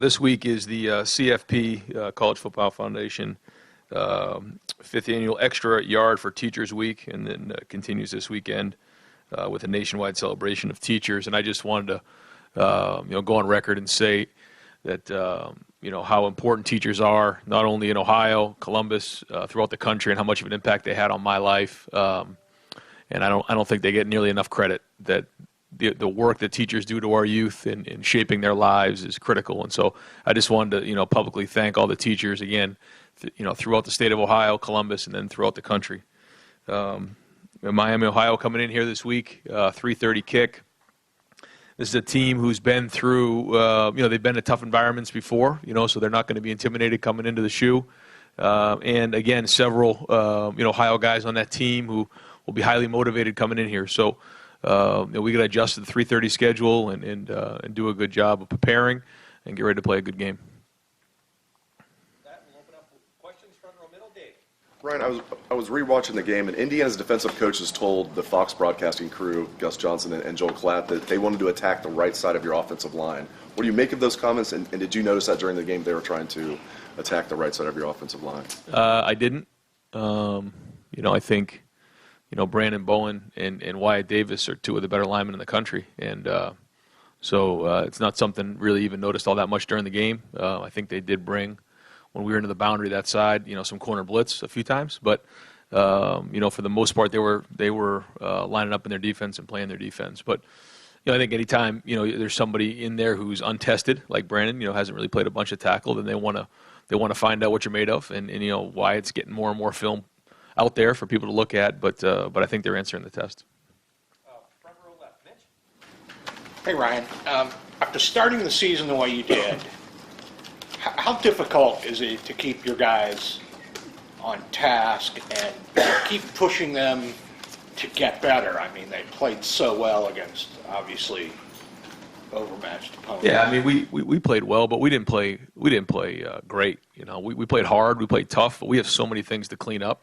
This week is the CFP, College Football Foundation, fifth annual Extra Yard for Teachers Week, and then continues this weekend with a nationwide celebration of teachers. And I just wanted to, go on record and say that, how important teachers are, not only in Ohio, Columbus, throughout the country, and how much of an impact they had on my life. And I don't think they get nearly enough credit. That the work that teachers do to our youth in shaping their lives is critical. And so I just wanted to, publicly thank all the teachers again, throughout the state of Ohio, Columbus, and then throughout the country. Miami, Ohio coming in here this week, 3:30 kick. This is a team who's been through, they've been in tough environments before, so they're not going to be intimidated coming into the shoe. And again, several, Ohio guys on that team who will be highly motivated coming in here. So, we got to adjust to the 3:30 schedule and do a good job of preparing and get ready to play a good game. That will open up questions front row middle. Dave. Ryan, I was rewatching the game, and Indiana's defensive coaches told the Fox broadcasting crew, Gus Johnson and Joel Klatt, that they wanted to attack the right side of your offensive line. What do you make of those comments, and did you notice that during the game they were trying to attack the right side of your offensive line? I didn't. I think Brandon Bowen and Wyatt Davis are two of the better linemen in the country. And so it's not something really even noticed all that much during the game. I think they did bring, when we were into the boundary that side, some corner blitz a few times. But, for the most part, they were lining up in their defense and playing their defense. But, I think anytime, there's somebody in there who's untested, like Brandon, hasn't really played a bunch of tackle, then they want to find out what you're made of and why it's getting more and more film out there for people to look at, but I think they're answering the test. Front row left, Mitch. Hey, Ryan. After starting the season the way you did, how difficult is it to keep your guys on task and keep pushing them to get better? I mean, they played so well against, obviously, overmatched opponents. Yeah, I mean, we played well, but we didn't play great. We played hard, we played tough, but we have so many things to clean up.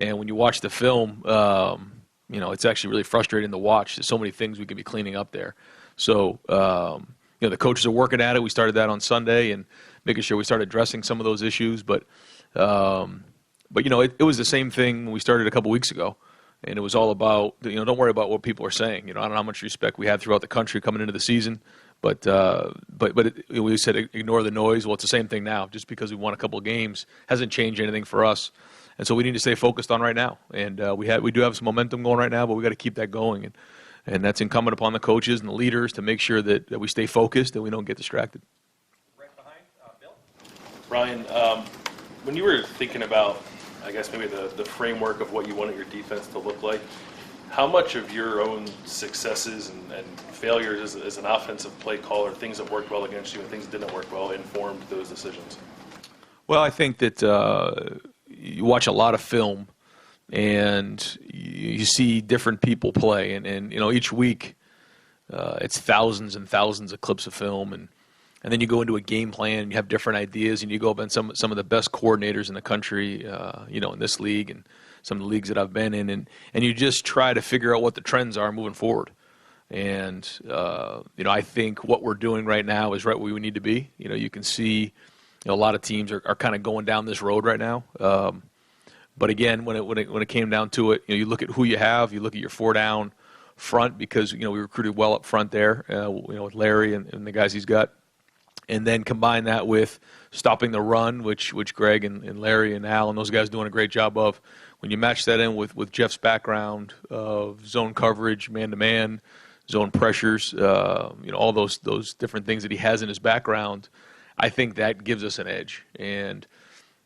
And when you watch the film, it's actually really frustrating to watch. There's so many things we could be cleaning up there. So, the coaches are working at it. We started that on Sunday and making sure we started addressing some of those issues. But it was the same thing when we started a couple weeks ago. And it was all about, don't worry about what people are saying. I don't know how much respect we had throughout the country coming into the season. But we said ignore the noise. Well, it's the same thing now. Just because we won a couple of games hasn't changed anything for us. And so we need to stay focused on right now. And we do have some momentum going right now, but we got to keep that going. And that's incumbent upon the coaches and the leaders to make sure that we stay focused and we don't get distracted. Right behind, Bill. Ryan, when you were thinking about, I guess, maybe the framework of what you wanted your defense to look like, how much of your own successes and failures as an offensive play caller, things that worked well against you and things that didn't work well, informed those decisions? Well, I think that you watch a lot of film and you see different people play. And each week it's thousands and thousands of clips of film. And then you go into a game plan and you have different ideas and you go up on some of the best coordinators in the country, in this league and some of the leagues that I've been in. And you just try to figure out what the trends are moving forward. And, I think what we're doing right now is right where we need to be. You can see a lot of teams are kind of going down this road right now. But again, when it came down to it, you look at who you have, you look at your four down front because, we recruited well up front there, with Larry and the guys he's got. And then combine that with stopping the run, which Greg and Larry and Al and those guys doing a great job of. When you match that in with Jeff's background of zone coverage, man-to-man, zone pressures, all those different things that he has in his background, I think that gives us an edge. And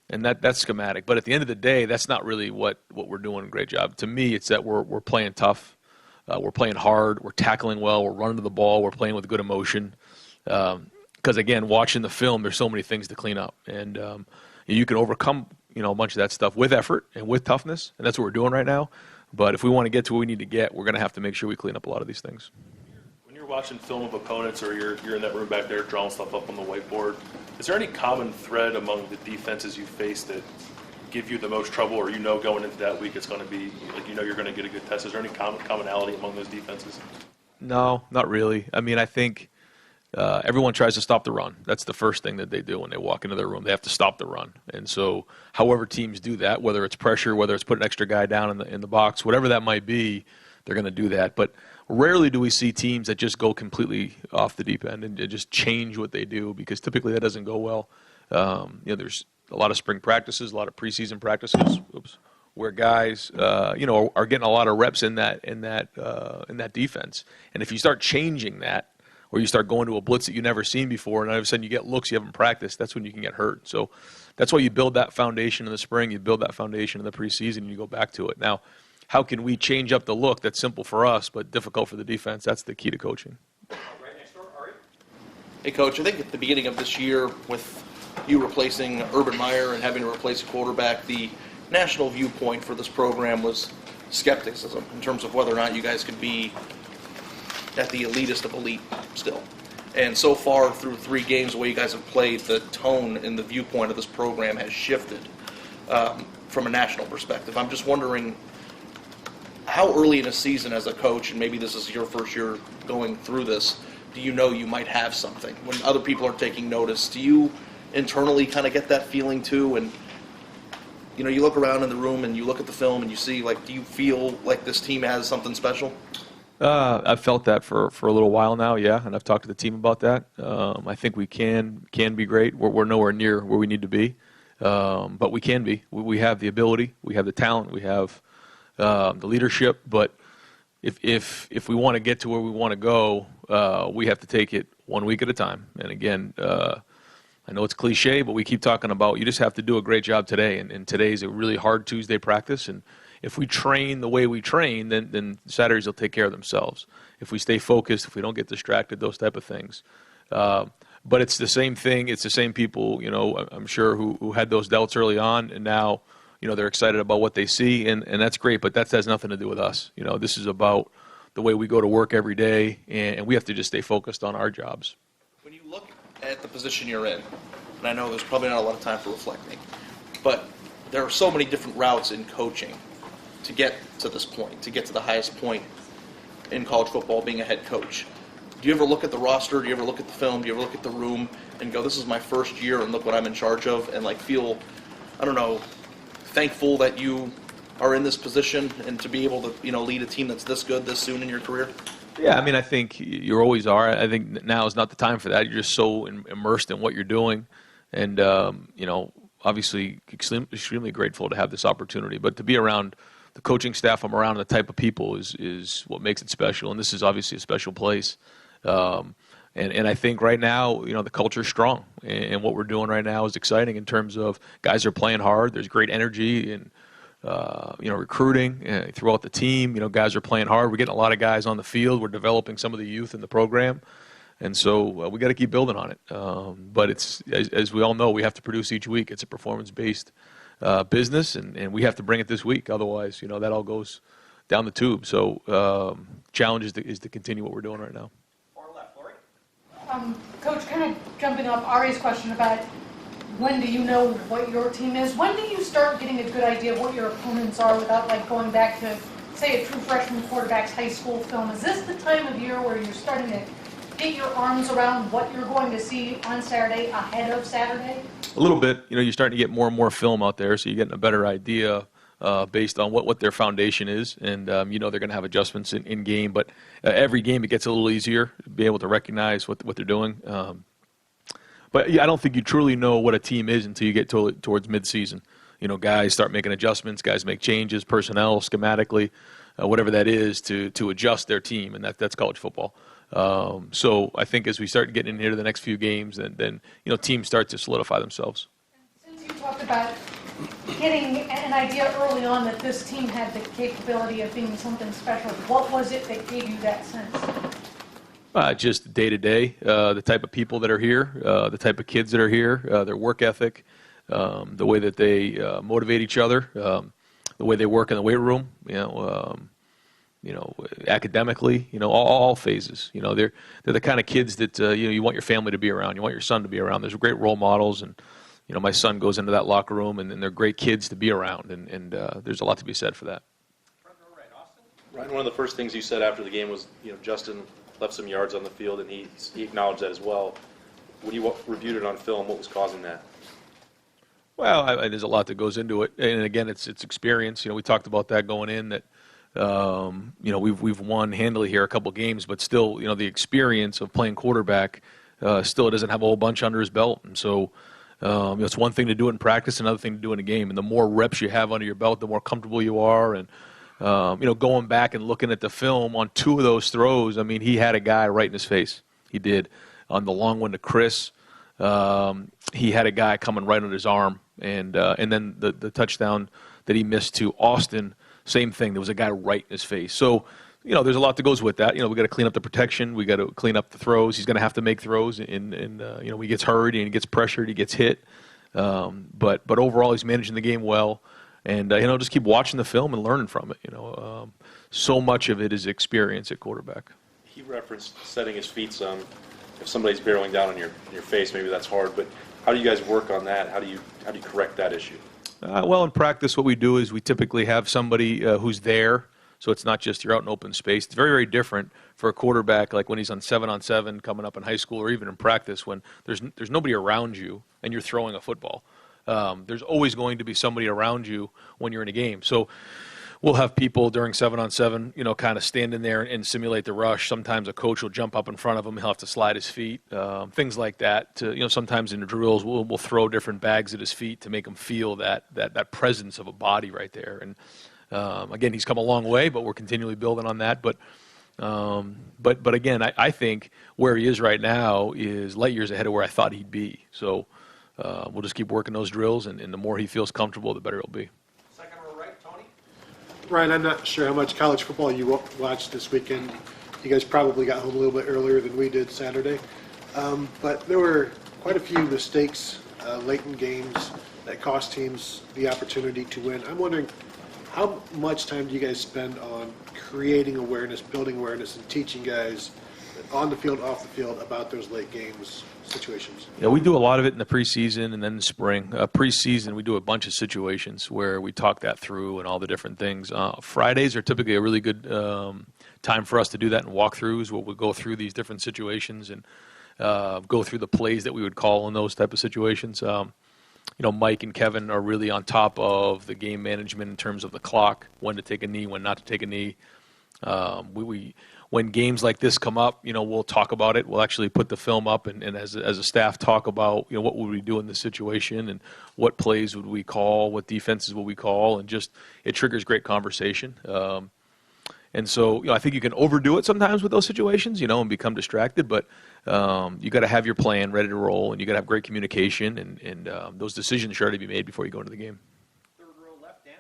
that's schematic. But at the end of the day, that's not really what we're doing a great job. To me, it's that we're playing tough. We're playing hard. We're tackling well. We're running to the ball. We're playing with good emotion. Because, again, watching the film, there's so many things to clean up. And you can overcome, a bunch of that stuff with effort and with toughness. And that's what we're doing right now. But if we want to get to where we need to get, we're going to have to make sure we clean up a lot of these things. When you're watching film of opponents or you're in that room back there drawing stuff up on the whiteboard, is there any common thread among the defenses you face that give you the most trouble, or going into that week it's going to be, you're going to get a good test? Is there any commonality among those defenses? No, not really. I mean, I think everyone tries to stop the run. That's the first thing that they do when they walk into their room. They have to stop the run. And so however teams do that, whether it's pressure, whether it's putting an extra guy down in the box, whatever that might be, they're going to do that. But rarely do we see teams that just go completely off the deep end and just change what they do, because typically that doesn't go well. There's a lot of spring practices, a lot of preseason practices, where guys, are getting a lot of reps in that defense. And if you start changing that, or you start going to a blitz that you've never seen before, and all of a sudden you get looks you haven't practiced, that's when you can get hurt. So that's why you build that foundation in the spring, you build that foundation in the preseason, and you go back to it. Now, how can we change up the look that's simple for us but difficult for the defense? That's the key to coaching. Right next door, Ari. Hey, Coach, I think at the beginning of this year, with you replacing Urban Meyer and having to replace a quarterback, the national viewpoint for this program was skepticism in terms of whether or not you guys could be at the elitist of elite still. And so far, through 3 games, the way you guys have played, the tone and the viewpoint of this program has shifted from a national perspective. I'm just wondering, how early in a season as a coach, and maybe this is your first year going through this, do you know you might have something? When other people are taking notice, do you internally kind of get that feeling too? And you look around in the room and you look at the film and you see, do you feel like this team has something special? I've felt that for a little while now, yeah, and I've talked to the team about that. I think we can be great. We're nowhere near where we need to be, but we can be. We have the ability, we have the talent, we have the leadership. But if we want to get to where we want to go, we have to take it 1 week at a time. And again, I know it's cliche, but we keep talking about you just have to do a great job today. And today's a really hard Tuesday practice, and if we train the way we train, then Saturdays will take care of themselves. If we stay focused, if we don't get distracted, those type of things. But it's the same thing. It's the same people, I'm sure, who had those doubts early on, and now, they're excited about what they see, and that's great. But that has nothing to do with us. This is about the way we go to work every day, and we have to just stay focused on our jobs. When you look at the position you're in, and I know there's probably not a lot of time for reflecting, but there are so many different routes in coaching to get to this point, to get to the highest point in college football, being a head coach. Do you ever look at the roster? Do you ever look at the film? Do you ever look at the room and go, this is my first year and look what I'm in charge of, and feel, thankful that you are in this position and to be able to, lead a team that's this good this soon in your career? Yeah, I think you always are. I think now is not the time for that. You're just so immersed in what you're doing, and obviously extremely grateful to have this opportunity. But to be around the coaching staff I'm around, the type of people is what makes it special. And this is obviously a special place. And I think right now, the culture's strong, and what we're doing right now is exciting in terms of guys are playing hard. There's great energy and recruiting throughout the team. Guys are playing hard. We're getting a lot of guys on the field. We're developing some of the youth in the program. And so we got to keep building on it. But it's, as we all know, we have to produce each week. It's a performance-based business, and we have to bring it this week. Otherwise, that all goes down the tube. So challenge is to continue what we're doing right now. Far left, Lori. Coach, kind of jumping off Ari's question about when do you know what your team is? When do you start getting a good idea of what your opponents are without going back to, say, a true freshman quarterback's high school film? Is this the time of year where you're starting to get your arms around what you're going to see on Saturday ahead of Saturday? A little bit. You're starting to get more and more film out there, so you're getting a better idea based on what their foundation is. And, they're going to have adjustments in game. But every game it gets a little easier to be able to recognize what they're doing. But I don't think you truly know what a team is until you get towards midseason. Guys start making adjustments, guys make changes, personnel, schematically, whatever that is, to adjust their team, and that's college football. So I think as we start getting in here to the next few games, then teams start to solidify themselves. Since you talked about getting an idea early on that this team had the capability of being something special, what was it that gave you that sense? Just day to day, the type of people that are here, the type of kids that are here, their work ethic, the way that they motivate each other, the way they work in the weight room, academically, all phases. They're the kind of kids that you want your family to be around, you want your son to be around. There's great role models, and my son goes into that locker room, and they're great kids to be around, and there's a lot to be said for that. Front row right, Austin. Ryan, one of the first things you said after the game was, Justin left some yards on the field, and he acknowledged that as well. When you reviewed it on film, what was causing that? Well, there's a lot that goes into it, and again, it's experience. We talked about that going in. That we've won handily here a couple games, but still, the experience of playing quarterback still doesn't have a whole bunch under his belt, and so it's one thing to do it in practice, another thing to do it in a game. And the more reps you have under your belt, the more comfortable you are. And going back and looking at the film on 2 of those throws, I mean, he had a guy right in his face. He did. On the long one to Chris, he had a guy coming right on his arm. And then the touchdown that he missed to Austin, same thing. There was a guy right in his face. So, there's a lot that goes with that. We got to clean up the protection. We got to clean up the throws. He's going to have to make throws. And he gets hurried and he gets pressured. He gets hit. But overall, he's managing the game well. And, just keep watching the film and learning from it. So much of it is experience at quarterback. He referenced setting his feet some. If somebody's barreling down on your face, maybe that's hard. But how do you guys work on that? How do you correct that issue? Well, in practice, what we do is we typically have somebody who's there, so it's not just you're out in open space. It's very, very different for a quarterback, like when he's on 7-on-7 coming up in high school or even in practice when there's nobody around you and you're throwing a football. There's always going to be somebody around you when you're in a game. So we'll have people during 7-on-7, kind of stand in there and simulate the rush. Sometimes a coach will jump up in front of him. He'll have to slide his feet, things like that. Sometimes in the drills, we'll throw different bags at his feet to make him feel that presence of a body right there. And again, he's come a long way, but we're continually building on that. But again, I think where he is right now is light years ahead of where I thought he'd be. So we'll just keep working those drills, and the more he feels comfortable, the better it'll be. Second row right, Tony? Ryan, I'm not sure how much college football you watched this weekend. You guys probably got home a little bit earlier than we did Saturday. But there were quite a few mistakes late in games that cost teams the opportunity to win. I'm wondering, how much time do you guys spend on creating awareness, building awareness, and teaching guys on the field, off the field about those late games situations? Yeah, we do a lot of it in the preseason and then in the spring. Preseason, we do a bunch of situations where we talk that through and all the different things. Fridays are typically a really good time for us to do that in walkthroughs where we'll go through these different situations and go through the plays that we would call in those type of situations. Mike and Kevin are really on top of the game management in terms of the clock, when to take a knee, when not to take a knee. When games like this come up, we'll talk about it. We'll actually put the film up and as a staff talk about, what would we do in this situation and what plays would we call, what defenses will we call, and just it triggers great conversation. And so, I think you can overdo it sometimes with those situations, and become distracted, but you got to have your plan ready to roll, and you got to have great communication, and those decisions should already be made before you go into the game. Third row left, Dan?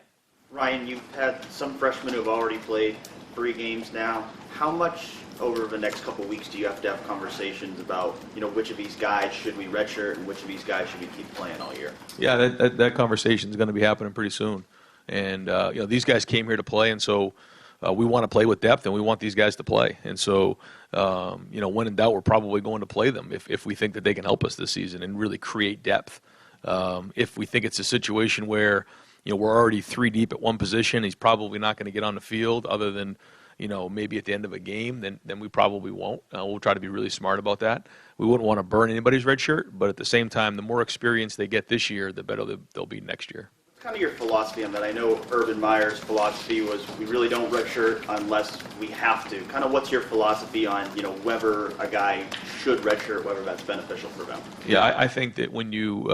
Ryan, you've had some freshmen who have already played 3 games now. How much over the next couple of weeks do you have to have conversations about, which of these guys should we redshirt and which of these guys should we keep playing all year? Yeah, that conversation is going to be happening pretty soon. And, these guys came here to play, and so we want to play with depth, and we want these guys to play. And so, when in doubt, we're probably going to play them if we think that they can help us this season and really create depth. If we think it's a situation where, we're already 3 deep at one position, he's probably not going to get on the field other than, maybe at the end of a game, then we probably won't. We'll try to be really smart about that. We wouldn't want to burn anybody's red shirt, but at the same time, the more experience they get this year, the better they'll be next year. What's kind of your philosophy on that? I know Urban Meyer's philosophy was we really don't redshirt unless we have to. Kind of what's your philosophy on, whether a guy should redshirt, whether that's beneficial for them? Yeah, I think that when you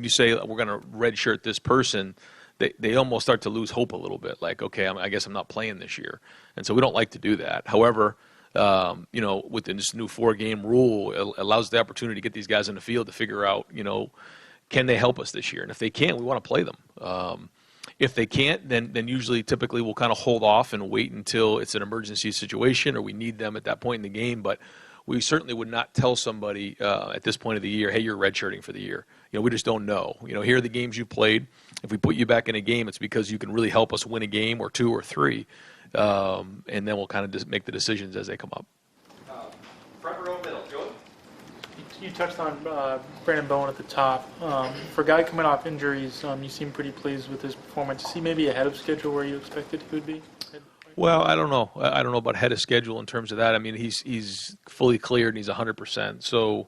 say we're going to redshirt this person, they almost start to lose hope a little bit. Like, okay, I guess I'm not playing this year, and so we don't like to do that. However, with this new 4-game rule, it allows the opportunity to get these guys in the field to figure out, can they help us this year? And if they can't, we want to play them. If they can't, then usually, typically, we'll kind of hold off and wait until it's an emergency situation or we need them at that point in the game. But we certainly would not tell somebody at this point of the year, hey, you're redshirting for the year. We just don't know. Here are the games you played. If we put you back in a game, it's because you can really help us win a game or 2 or 3. And then we'll kind of just make the decisions as they come up. Front row middle, Joey? You touched on Brandon Bowen at the top. For a guy coming off injuries, you seem pretty pleased with his performance. Is he maybe ahead of schedule where you expected he would be? Well, I don't know. I don't know about ahead of schedule in terms of that. I mean, he's fully cleared and he's 100%. So,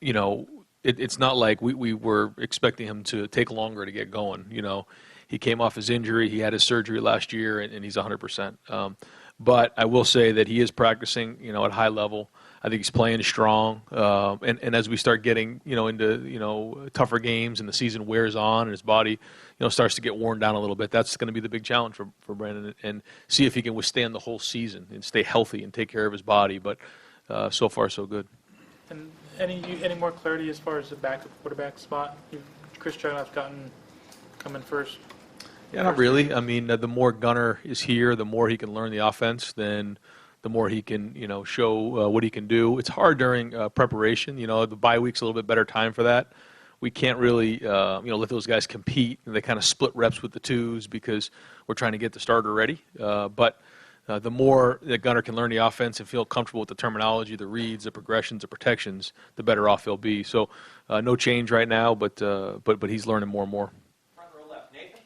you know, it's not like we were expecting him to take longer to get going. You know, he came off his injury. He had his surgery last year, and he's 100%. But I will say that he is practicing, you know, at high level. I think he's playing strong. And as we start getting, you know, into, you know, tougher games and the season wears on and his body, you know, starts to get worn down a little bit, that's going to be the big challenge for Brandon, and see if he can withstand the whole season and stay healthy and take care of his body. But so far, so good. And any more clarity as far as the backup quarterback spot? Chris Jugnoff's come in first. Yeah, not really. I mean, the more Gunner is here, the more he can learn the offense, then the more he can, you know, show what he can do. It's hard during preparation. You know, the bye week's a little bit better time for that. We can't really, you know, let those guys compete. And they kind of split reps with the twos because we're trying to get the starter ready. But the more that Gunner can learn the offense and feel comfortable with the terminology, the reads, the progressions, the protections, the better off he'll be. So no change right now, but he's learning more and more. Front row left, Nathan?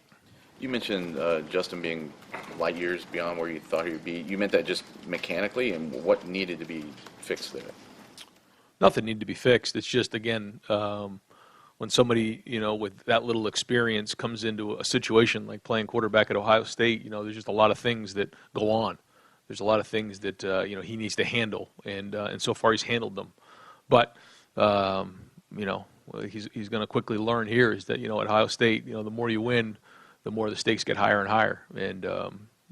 You mentioned Justin being light years beyond where you thought he would be. You meant that just mechanically, and what needed to be fixed there? Nothing needed to be fixed. It's just, again, when somebody, you know, with that little experience comes into a situation like playing quarterback at Ohio State, you know, there's just a lot of things that go on. There's a lot of things that, you know, he needs to handle, and so far he's handled them. But, you know, he's going to quickly learn here is that, you know, at Ohio State, you know, the more you win, the more the stakes get higher and higher, and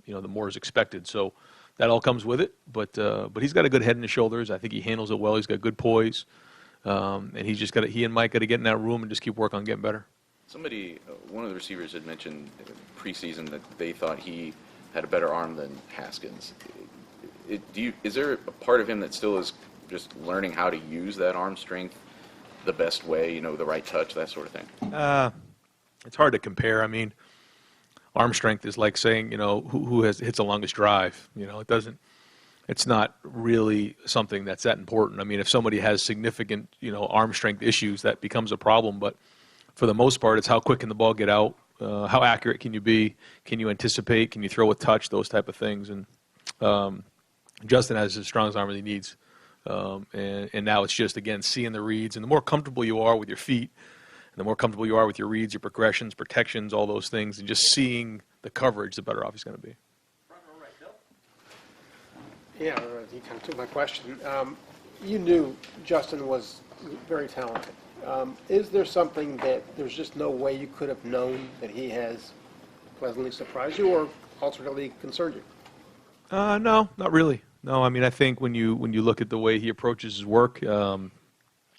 you know, the more is expected. So that all comes with it. But he's got a good head and his shoulders. I think he handles it well. He's got good poise, and he and Mike got to get in that room and just keep working on getting better. Somebody, one of the receivers had mentioned preseason that they thought he had a better arm than Haskins. Is there a part of him that still is just learning how to use that arm strength the best way? You know, the right touch, that sort of thing. It's hard to compare. I mean, arm strength is like saying, you know, who hits the longest drive. You know, it's not really something that's that important. I mean, if somebody has significant, you know, arm strength issues, that becomes a problem. But for the most part, it's how quick can the ball get out, how accurate can you be, can you anticipate, can you throw with touch, those type of things. And Justin has as strong as arm as he needs. And now it's just, again, seeing the reads. And the more comfortable you are with your feet, and the more comfortable you are with your reads, your progressions, protections, all those things, and just seeing the coverage, the better off he's going to be. Front row right, Bill? Yeah, you kind of took my question. You knew Justin was very talented. Is there something that there's just no way you could have known that he has pleasantly surprised you or alternately concerned you? No, not really. No, I mean, I think when you look at the way he approaches his work, you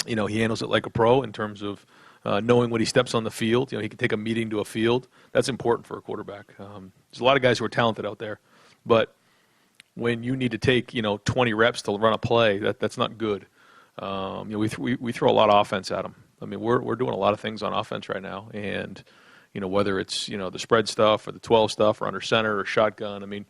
know, he handles it like a pro in terms of knowing when he steps on the field. You know, he can take a meeting to a field. That's important for a quarterback. There's a lot of guys who are talented out there, but when you need to take, you know, 20 reps to run a play, that's not good. You know, we throw a lot of offense at him. I mean, we're doing a lot of things on offense right now, and you know, whether it's, you know, the spread stuff or the 12 stuff or under center or shotgun. I mean,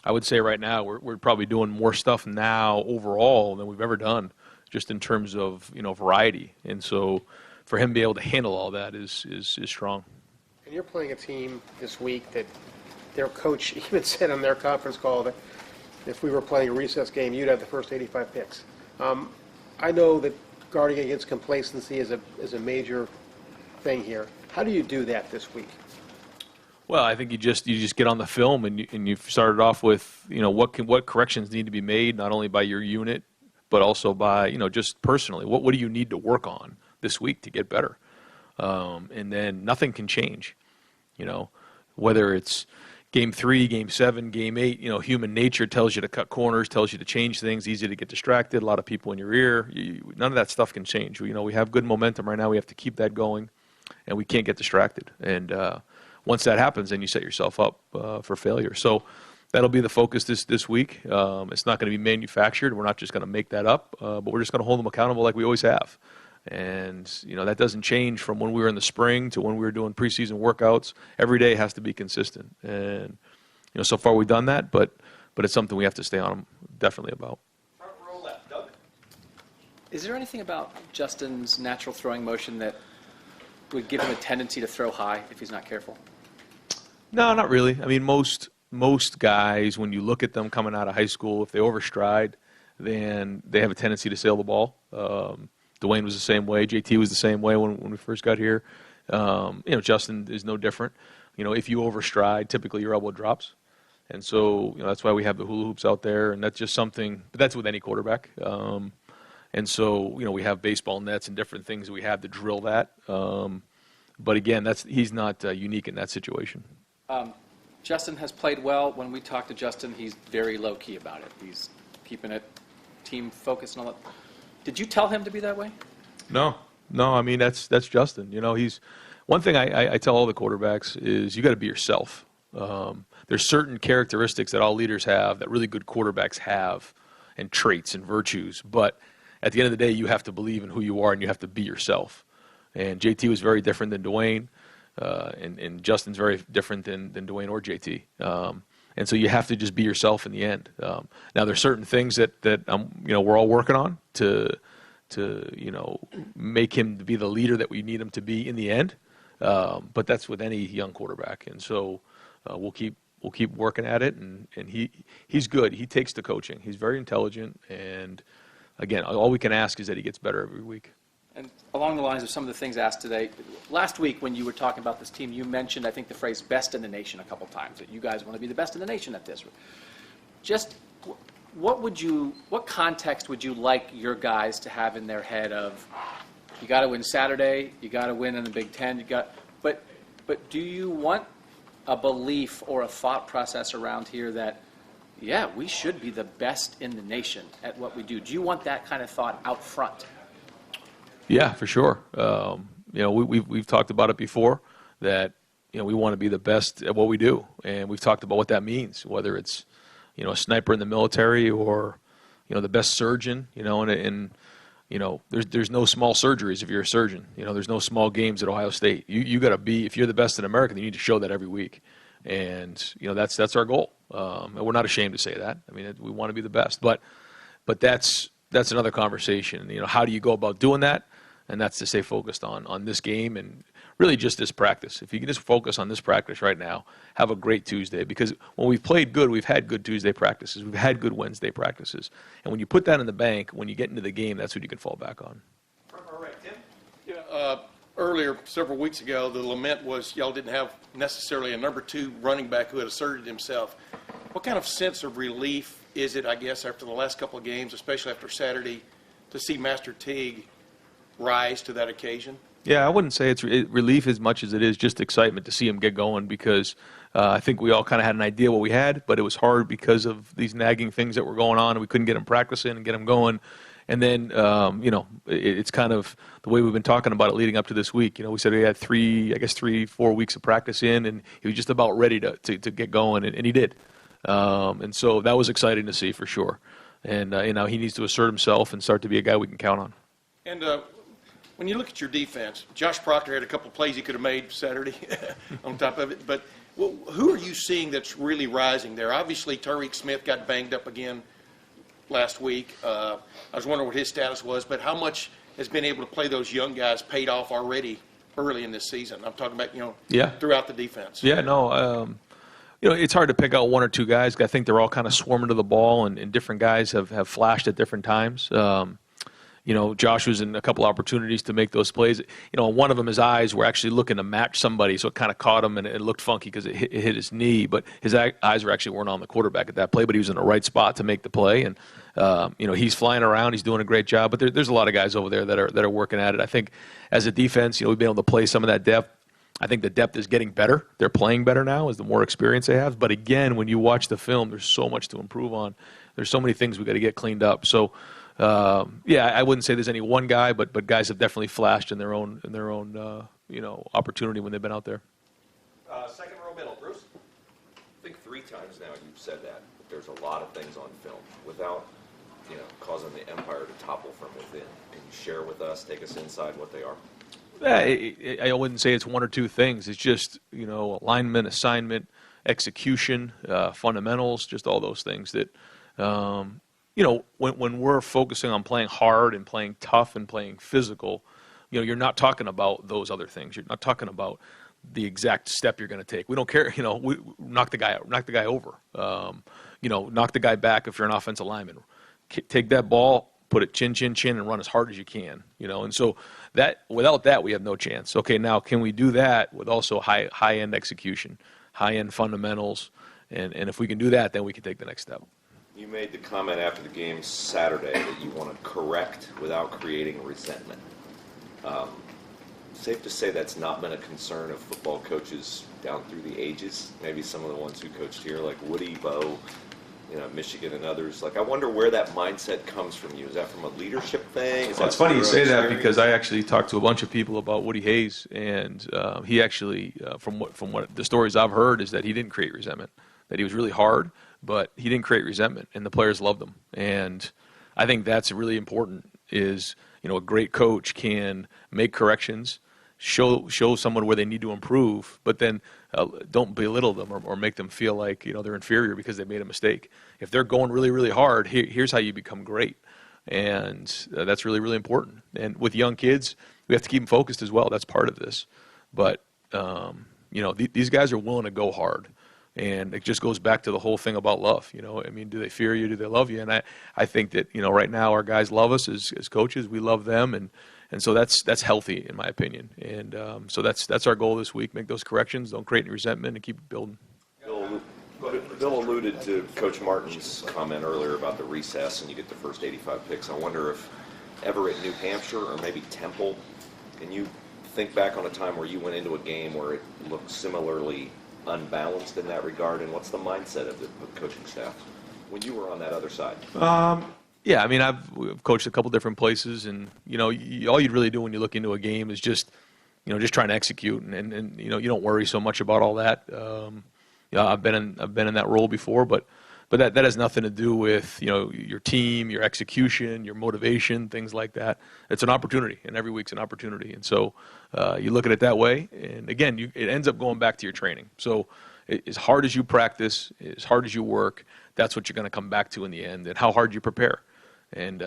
I would say right now we're probably doing more stuff now overall than we've ever done, just in terms of, you know, variety. And so for him to be able to handle all that is strong. And you're playing a team this week that their coach even said on their conference call that if we were playing a recess game, you'd have the first 85 picks. I know that guarding against complacency is a major thing here. How do you do that this week? Well, I think you just get on the film and you've started off with, you know, what corrections need to be made, not only by your unit, but also by, you know, just personally. What do you need to work on this week to get better? And then nothing can change, you know, whether it's game 3, game 7, game 8, you know, human nature tells you to cut corners, tells you to change things, easy to get distracted, a lot of people in your ear. None of that stuff can change. You know, we have good momentum right now. We have to keep that going, and we can't get distracted. And once that happens, then you set yourself up for failure. So that'll be the focus this week. It's not going to be manufactured. We're not just going to make that up, but we're just going to hold them accountable like we always have. And, you know, that doesn't change from when we were in the spring to when we were doing preseason workouts. Every day has to be consistent. And, you know, so far we've done that, but it's something we have to stay on them definitely about. Front row left, Doug? Is there anything about Justin's natural throwing motion that would give him a tendency to throw high if he's not careful? No, not really. I mean, most most guys, when you look at them coming out of high school, if they overstride, then they have a tendency to sail the ball. Dwayne was the same way. JT was the same way when we first got here. Justin is no different. If you overstride, typically your elbow drops. And so, that's why we have the hula hoops out there, and that's just something, but that's with any quarterback. And so, we have baseball nets and different things we have to drill that. But again, he's not unique in that situation. Justin has played well. When we talk to Justin, he's very low-key about it. He's keeping it team focused and all that. Did you tell him to be that way? No. I mean, that's Justin. He's one thing I tell all the quarterbacks is you got to be yourself. There's certain characteristics that all leaders have that really good quarterbacks have, and traits and virtues. But at the end of the day, you have to believe in who you are and you have to be yourself. And JT was very different than Dwayne, and Justin's very different than Dwayne or JT. And so you have to just be yourself in the end. Now there's certain things that we're all working on to make him to be the leader that we need him to be in the end. But that's with any young quarterback. And so we'll keep working at it. And he's good. He takes the coaching. He's very intelligent. And again, all we can ask is that he gets better every week. And along the lines of some of the things asked today, last week when you were talking about this team, you mentioned, I think, the phrase best in the nation a couple times, that you guys want to be the best in the nation at this. Just what context would you like your guys to have in their head of, you got to win Saturday, you got to win in the Big Ten, but do you want a belief or a thought process around here that, yeah, we should be the best in the nation at what we do? Do you want that kind of thought out front? Yeah, for sure. We've talked about it before that we want to be the best at what we do, and we've talked about what that means. Whether it's a sniper in the military or the best surgeon. And there's no small surgeries if you're a surgeon. There's no small games at Ohio State. You got to be, if you're the best in America, then you need to show that every week. And that's our goal. And we're not ashamed to say that. I mean, we want to be the best, but that's another conversation. How do you go about doing that? And that's to stay focused on this game and really just this practice. If you can just focus on this practice right now, have a great Tuesday. Because when we've played good, we've had good Tuesday practices. We've had good Wednesday practices. And when you put that in the bank, when you get into the game, that's what you can fall back on. All right, Tim? Yeah, earlier, several weeks ago, the lament was y'all didn't have necessarily a number 2 running back who had asserted himself. What kind of sense of relief is it, I guess, after the last couple of games, especially after Saturday, to see Master Teague rise to that occasion? Yeah, I wouldn't say it's relief as much as it is just excitement to see him get going because I think we all kind of had an idea what we had, but it was hard because of these nagging things that were going on, and we couldn't get him practicing and get him going. And then, it's kind of the way we've been talking about it leading up to this week. We said we had 3-4 weeks of practice in, and he was just about ready to get going, and he did. And so that was exciting to see for sure. And, he needs to assert himself and start to be a guy we can count on. And when you look at your defense, Josh Proctor had a couple of plays he could have made Saturday on top of it. But who are you seeing that's really rising there? Obviously, Tariq Smith got banged up again last week. I was wondering what his status was, but how much has been able to play those young guys paid off already early in this season? I'm talking about, throughout the defense. Yeah, no, it's hard to pick out one or two guys. I think they're all kind of swarming to the ball, and different guys have flashed at different times. Josh was in a couple opportunities to make those plays. One of them, his eyes were actually looking to match somebody, so it kind of caught him, and it looked funky because it hit his knee. But his eyes weren't on the quarterback at that play, but he was in the right spot to make the play. And he's flying around, he's doing a great job. But there's a lot of guys over there that are working at it. I think as a defense, we've been able to play some of that depth. I think the depth is getting better. They're playing better now as the more experience they have. But again, when you watch the film, there's so much to improve on. There's so many things we got to get cleaned up. So. I wouldn't say there's any one guy, but guys have definitely flashed in their own opportunity when they've been out there. Second row middle, Bruce. I think 3 times now you've said that there's a lot of things on film without, causing the empire to topple from within. Can you share with us, take us inside what they are? I wouldn't say it's one or two things. It's just, alignment, assignment, execution, fundamentals, just all those things that, when we're focusing on playing hard and playing tough and playing physical, you're not talking about those other things. You're not talking about the exact step you're going to take. We don't care, we knock the guy over. Knock the guy back if you're an offensive lineman. Take that ball, put it chin, chin, chin, and run as hard as you can. And so without that, we have no chance. Okay, now can we do that with also high-end execution, high-end fundamentals, and if we can do that, then we can take the next step. You made the comment after the game Saturday that you want to correct without creating resentment. Safe to say that's not been a concern of football coaches down through the ages. Maybe some of the ones who coached here, like Woody, Bo, Michigan and others. Like, I wonder where that mindset comes from you. Is that from a leadership thing? Well, it's funny you say that because I actually talked to a bunch of people about Woody Hayes, and he actually, from what the stories I've heard, is that he didn't create resentment. That he was really hard, but he didn't create resentment, and the players loved him. And I think that's really important. Is a great coach can make corrections, show someone where they need to improve, but then don't belittle them or make them feel like they're inferior because they made a mistake. If they're going really, really hard, here's how you become great, and that's really, really important. And with young kids, we have to keep them focused as well. That's part of this. But these guys are willing to go hard, and it just goes back to the whole thing about love. Do they fear you? Do they love you? And I think that right now our guys love us as coaches. We love them, and so that's healthy in my opinion. And so that's our goal this week: make those corrections, don't create any resentment, and keep building. Bill alluded to Coach Martin's comment earlier about the recess, and you get the first 85 picks. I wonder if ever at New Hampshire or maybe Temple, can you think back on a time where you went into a game where it looked similarly unbalanced in that regard, and what's the mindset of the coaching staff when you were on that other side? Yeah, I've coached a couple different places, and all you'd really do when you look into a game is just trying to execute, and you don't worry so much about all that. I've been in that role before, but that has nothing to do with your team, your execution, your motivation, things like that. It's an opportunity, and every week's an opportunity, and so you look at it that way. And again, it ends up going back to your training. So as hard as you practice, as hard as you work, that's what you're going to come back to in the end, and how hard you prepare. And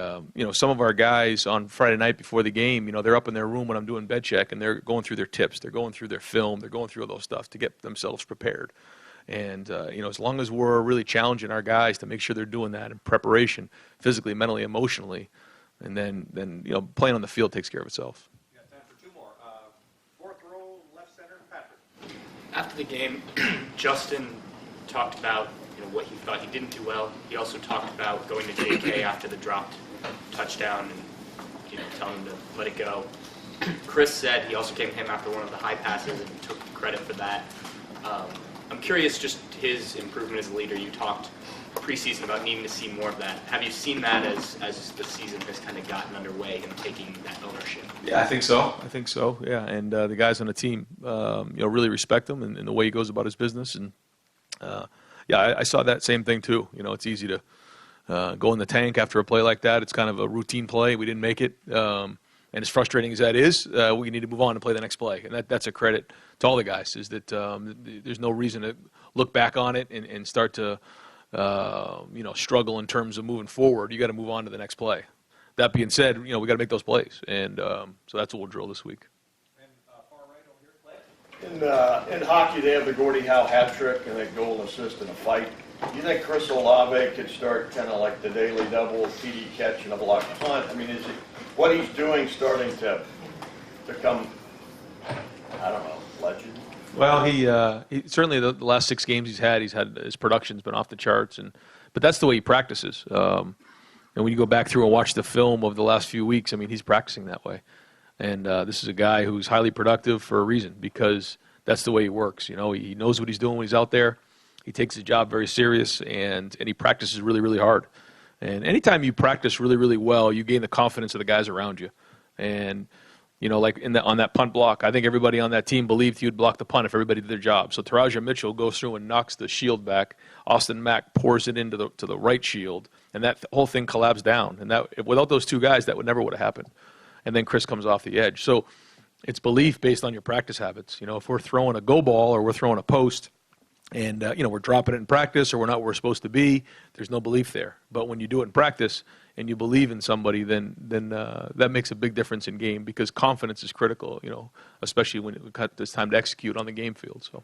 some of our guys on Friday night before the game, they're up in their room when I'm doing bed check, and they're going through their tips, they're going through their film, they're going through all those stuff to get themselves prepared. And as long as we're really challenging our guys to make sure they're doing that in preparation, physically, mentally, emotionally, and then playing on the field takes care of itself. We got time for two more. Fourth row, left center, Patrick. After the game, Justin talked about what he thought he didn't do well. He also talked about going to JK after the dropped touchdown and telling him to let it go. Chris said he also came to him after one of the high passes and took credit for that. I'm curious, just his improvement as a leader. You talked preseason about needing to see more of that. Have you seen that as the season has kind of gotten underway, him taking that ownership? Yeah, I think so. Yeah, and the guys on the team, really respect him and the way he goes about his business. And I saw that same thing too. It's easy to go in the tank after a play like that. It's kind of a routine play. We didn't make it. And as frustrating as that is, we need to move on and play the next play. And that's a credit to all the guys, is that there's no reason to look back on it and start to struggle in terms of moving forward. You got to move on to the next play. That being said, we got to make those plays. And so that's what we'll drill this week. And far right over here, Clay. In hockey, they have the Gordie Howe hat trick and a goal assist in a fight. Do you think Chris Olave could start kind of like the daily double, TD catch, and a block punt? Is it what he's doing starting to become, I don't know, legend? Well, he certainly the last 6 games he's had his production's been off the charts, but that's the way he practices. And when you go back through and watch the film of the last few weeks, he's practicing that way. And this is a guy who's highly productive for a reason, because that's the way he works. He knows what he's doing when he's out there. He takes his job very serious, and he practices really, really hard. And anytime you practice really, really well, you gain the confidence of the guys around you. And, like on that punt block, I think everybody on that team believed he would block the punt if everybody did their job. So Taraja Mitchell goes through and knocks the shield back. Austin Mack pours it into the right shield, and that whole thing collapsed down. And without those two guys, that would have happened. And then Chris comes off the edge. So it's belief based on your practice habits. If we're throwing a go ball or we're throwing a post, And we're dropping it in practice, or we're not where we're supposed to be. There's no belief there. But when you do it in practice and you believe in somebody, then that makes a big difference in game, because confidence is critical. Especially when it's time to execute on the game field. So.